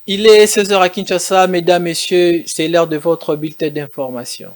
Il est 16 heures à Kinshasa, mesdames, messieurs, c'est l'heure de votre bulletin d'information.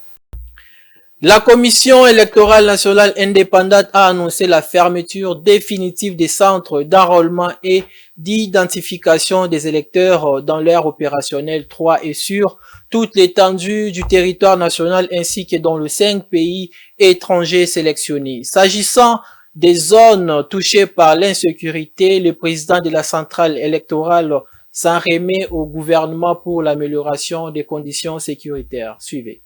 La Commission électorale nationale indépendante a annoncé la fermeture définitive des centres d'enrôlement et d'identification des électeurs dans l'ère opérationnelle 3 et sur toute l'étendue du territoire national ainsi que dans les 5 pays étrangers sélectionnés. S'agissant des zones touchées par l'insécurité, le président de la centrale électorale s'en remet au gouvernement pour l'amélioration des conditions sécuritaires. Suivez.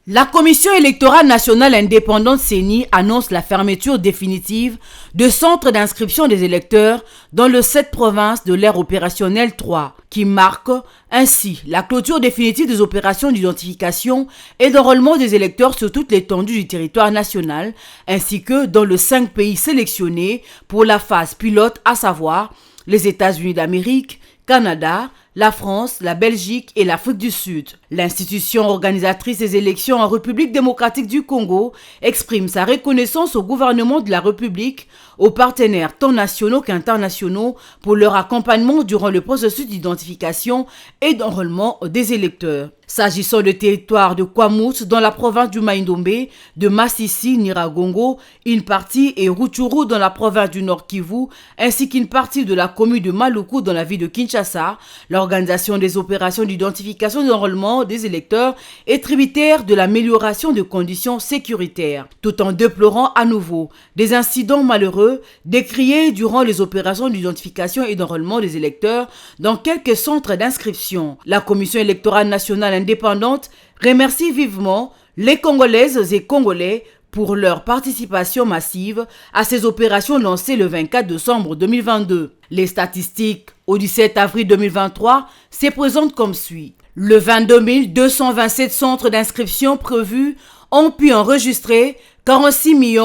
La Commission électorale nationale indépendante CENI annonce la fermeture définitive de centres d'inscription des électeurs dans les 7 provinces de l'ère opérationnelle 3, qui marque ainsi la clôture définitive des opérations d'identification et d'enrôlement des électeurs sur toute l'étendue du territoire national, ainsi que dans les 5 pays sélectionnés pour la phase pilote, à savoir les États-Unis d'Amérique, Canada, la France, la Belgique et l'Afrique du Sud. L'institution organisatrice des élections en République démocratique du Congo exprime sa reconnaissance au gouvernement de la République, aux partenaires tant nationaux qu'internationaux pour leur accompagnement durant le processus d'identification et d'enrôlement des électeurs. S'agissant du territoire de Kwamouth dans la province du Maïndombe, de Massissi, Niragongo, une partie et Rutshuru dans la province du Nord Kivu, ainsi qu'une partie de la commune de Maluku dans la ville de Kinshasa, l'organisation des opérations d'identification et d'enrôlement des électeurs est tributaire de l'amélioration des conditions sécuritaires, tout en déplorant à nouveau des incidents malheureux décriés durant les opérations d'identification et d'enrôlement des électeurs dans quelques centres d'inscription. La Commission électorale nationale indépendante remercie vivement les Congolaises et Congolais pour leur participation massive à ces opérations lancées le 24 décembre 2022. Les statistiques au 17 avril 2023 se présentent comme suit. Le 22 227 centres d'inscription prévus ont pu enregistrer 46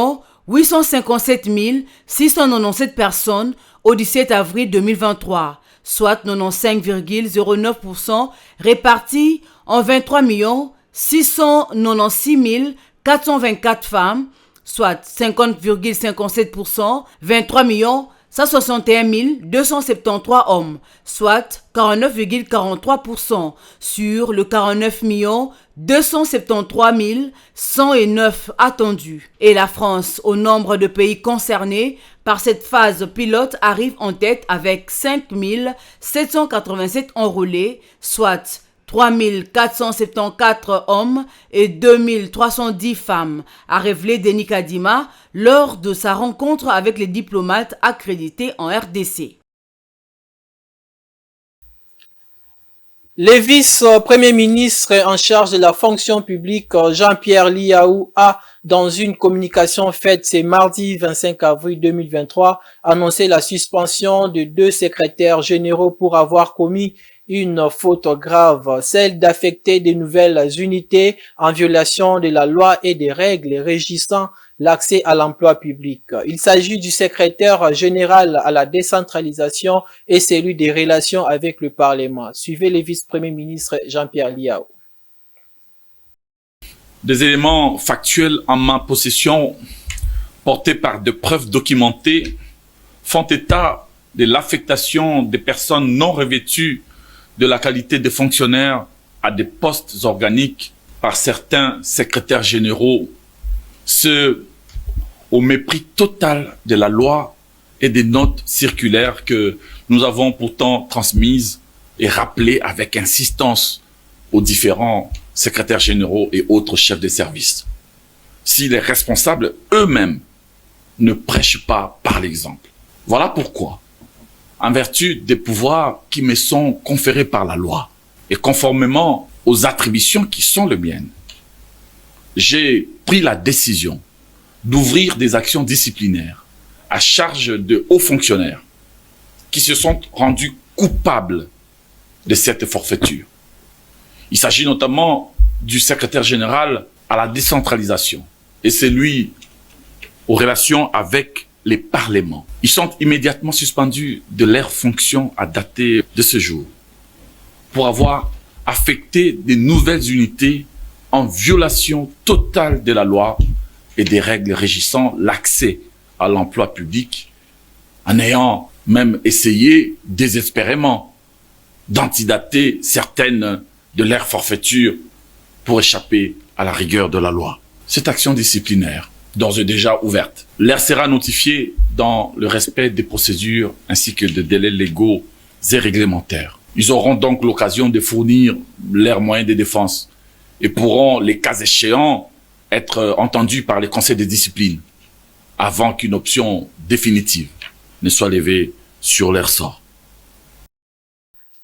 857 697 personnes au 17 avril 2023, soit 95,09% répartis en 23 696 424 femmes, soit 50,57%, 23 161 273 hommes, soit 49,43% sur le 49 273 109 attendus. Et la France, au nombre de pays concernés par cette phase pilote, arrive en tête avec 5 787 enrôlés, soit 3 474 hommes et 2 310 femmes, a révélé Denis Kadima lors de sa rencontre avec les diplomates accrédités en RDC. Le vice-premier ministre en charge de la fonction publique, Jean-Pierre Liaou, a, dans une communication faite ce mardi 25 avril 2023, annoncé la suspension de 2 secrétaires généraux pour avoir commis une faute grave, celle d'affecter de nouvelles unités en violation de la loi et des règles régissant l'accès à l'emploi public. Il s'agit du secrétaire général à la décentralisation et celui des relations avec le Parlement. Suivez le vice-premier ministre Jean-Pierre Liaou. Des éléments factuels en ma possession, portés par des preuves documentées, font état de l'affectation des personnes non revêtues de la qualité de fonctionnaires à des postes organiques par certains secrétaires généraux, ce au mépris total de la loi et des notes circulaires que nous avons pourtant transmises et rappelées avec insistance aux différents secrétaires généraux et autres chefs de service. Si les responsables eux-mêmes ne prêchent pas par l'exemple. Voilà pourquoi, en vertu des pouvoirs qui me sont conférés par la loi et conformément aux attributions qui sont les miennes, j'ai pris la décision d'ouvrir des actions disciplinaires à charge de hauts fonctionnaires qui se sont rendus coupables de cette forfaiture. Il s'agit notamment du secrétaire général à la décentralisation et celui aux relations avec les parlements. Ils sont immédiatement suspendus de leurs fonctions à dater de ce jour pour avoir affecté des nouvelles unités en violation totale de la loi et des règles régissant l'accès à l'emploi public en ayant même essayé désespérément d'antidater certaines de leurs forfaitures pour échapper à la rigueur de la loi. Cette action disciplinaire, d'ores et déjà ouverte, leur sera notifiée dans le respect des procédures ainsi que des délais légaux et réglementaires. Ils auront donc l'occasion de fournir leurs moyens de défense et pourront, les cas échéants, être entendus par les conseils de discipline avant qu'une option définitive ne soit levée sur leur sort.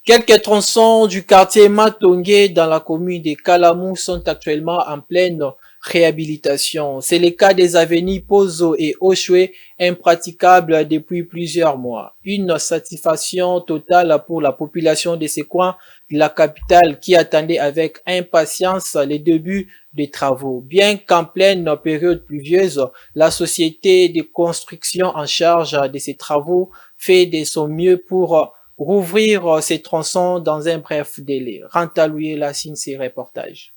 Quelques tronçons du quartier Matongé dans la commune de Kalamou sont actuellement en pleine réhabilitation. C'est le cas des avenues Pozo et Oshwe, impraticables depuis plusieurs mois. Une satisfaction totale pour la population de ces coins de la capitale qui attendait avec impatience les débuts des travaux. Bien qu'en pleine période pluvieuse, la société de construction en charge de ces travaux fait de son mieux pour rouvrir ces tronçons dans un bref délai. Rantalouye la signe ses reportages.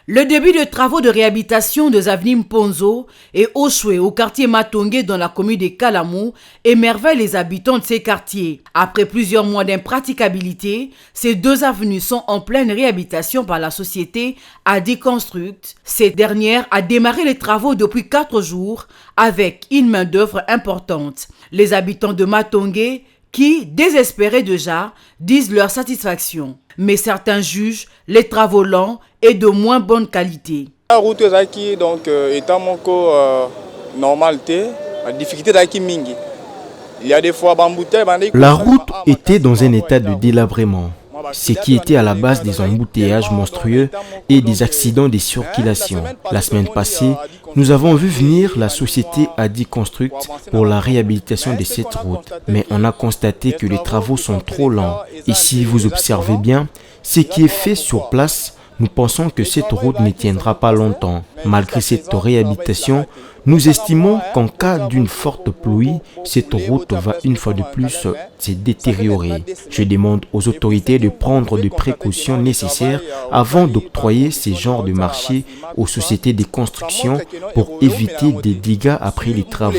Le début de travaux de réhabilitation des avenues Mponzo et Oshwe au quartier Matongé dans la commune de Kalamou émerveille les habitants de ces quartiers. Après plusieurs mois d'impraticabilité, ces deux avenues sont en pleine réhabilitation par la société Adi Construct. Cette dernière a démarré les travaux depuis 4 jours avec une main-d'œuvre importante. Les habitants de Matongé qui, désespérés déjà, disent leur satisfaction. Mais certains jugent les travaux lents et de moins bonne qualité. La route est donc étant mon normalité, la difficulté est mingi. Il y a des fois la route était dans un état de délabrement, ce qui était à la base des embouteillages monstrueux et des accidents de circulation. La semaine passée, nous avons vu venir la société Adi Construct pour la réhabilitation de cette route, mais on a constaté que les travaux sont trop lents. Et si vous observez bien, ce qui est fait sur place, nous pensons que cette route ne tiendra pas longtemps. Malgré cette réhabilitation, nous estimons qu'en cas d'une forte pluie, cette route va une fois de plus se détériorer. Je demande aux autorités de prendre des précautions nécessaires avant d'octroyer ce genre de marché aux sociétés de construction pour éviter des dégâts après les travaux.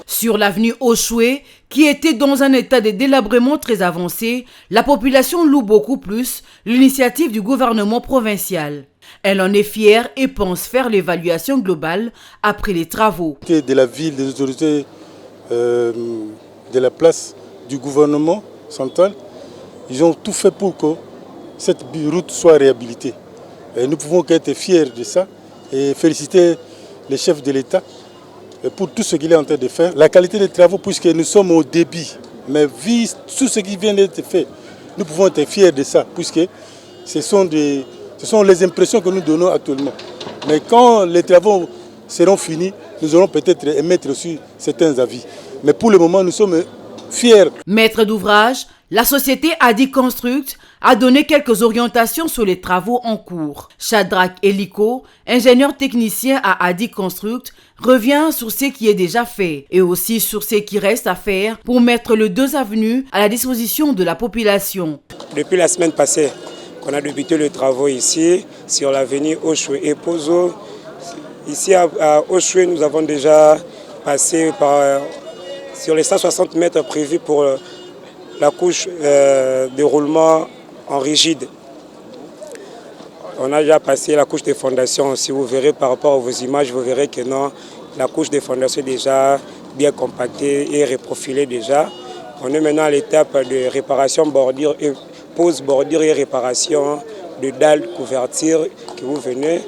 Sur l'avenue Oshwe, qui était dans un état de délabrement très avancé, la population loue beaucoup plus l'initiative du gouvernement provincial. Elle en est fière et pense faire l'évaluation globale après les travaux. De la ville, des autorités de la place du gouvernement central, ils ont tout fait pour que cette route soit réhabilitée. Et nous pouvons être fiers de ça et féliciter les chefs de l'État pour tout ce qu'il est en train de faire. La qualité des travaux, puisque nous sommes au début, mais vu tout ce qui vient d'être fait, nous pouvons être fiers de ça, puisque ce sont les impressions que nous donnons actuellement. Mais quand les travaux seront finis, nous allons peut-être émettre aussi certains avis. Mais pour le moment, nous sommes fiers. Maître d'ouvrage, la société Adi Construct a donné quelques orientations sur les travaux en cours. Shadrach Eliko, ingénieur technicien à Adi Construct, revient sur ce qui est déjà fait et aussi sur ce qui reste à faire pour mettre les deux avenues à la disposition de la population. Depuis la semaine passée, qu'on a débuté les travaux ici, sur l'avenue Oshwe et Pozo. Ici à Oshwe, nous avons déjà passé sur les 160 mètres prévus pour la couche de roulement en rigide. On a déjà passé la couche des fondations. Si vous verrez par rapport à vos images, vous verrez que non, la couche des fondations est déjà bien compactée et reprofilée déjà. On est maintenant à l'étape de réparation bordure et pose bordure et réparation de dalles couverture que vous venez.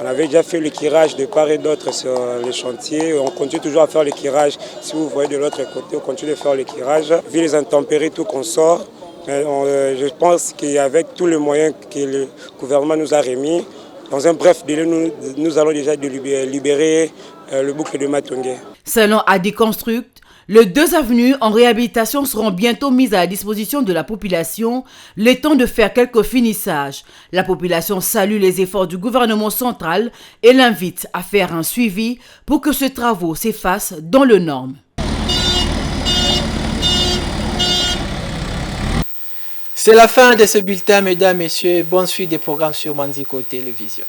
On avait déjà fait le curage de part et d'autre sur les chantiers. On continue toujours à faire le curage. Si vous voyez de l'autre côté, on continue de faire le curage. Vu les intempéries, tout qu'on sort, je pense qu'avec tous les moyens que le gouvernement nous a remis, dans un bref délai, nous allons déjà libérer le boucle de Matongé. Selon Adi Construct, les deux avenues en réhabilitation seront bientôt mises à la disposition de la population, le temps de faire quelques finissages. La population salue les efforts du gouvernement central et l'invite à faire un suivi pour que ce travaux s'efface dans les normes. C'est la fin de ce bulletin, mesdames, messieurs. Bonne suite des programmes sur Mandiko Télévision.